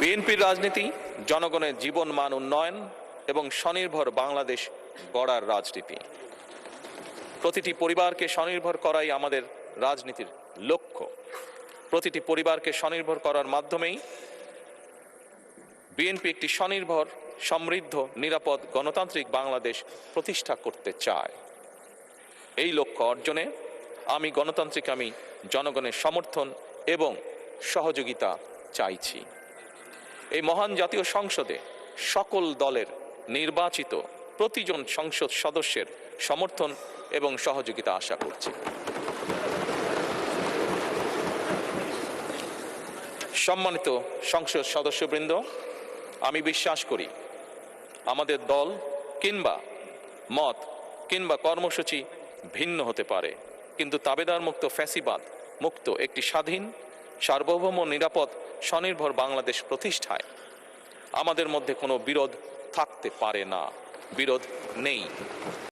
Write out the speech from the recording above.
বিএনপির রাজনীতি জনগণের জীবনমান উন্নয়ন এবং স্বনির্ভর বাংলাদেশ গড়ার রাজনীতি। প্রতিটি পরিবারকে স্বনির্ভর করাই আমাদের রাজনীতির লক্ষ্য। প্রতিটি পরিবারকে স্বনির্ভর করার মাধ্যমেই বিএনপি একটি স্বনির্ভর, সমৃদ্ধ, নিরাপদ, গণতান্ত্রিক বাংলাদেশ প্রতিষ্ঠা করতে চায়। এই লক্ষ্য অর্জনে আমি জনগণের সমর্থন এবং সহযোগিতা চাইছি। এই মহান জাতীয় সংসদে সকল দলের নির্বাচিত প্রতিজন সংসদ সদস্যের সমর্থন এবং সহযোগিতা আশা করছি। সম্মানিত সংসদ সদস্যবৃন্দ, আমি বিশ্বাস করি আমাদের দল কিংবা মত কিংবা কর্মসূচি ভিন্ন হতে পারে, কিন্তু তাবেদার মুক্ত, ফ্যাসিবাদ মুক্ত একটি স্বাধীন, সার্বভৌম, নিরাপদ, স্বনির্ভর বাংলাদেশ প্রতিষ্ঠায় আমাদের মধ্যে কোনো বিরোধ থাকতে পারে না, বিরোধ নেই।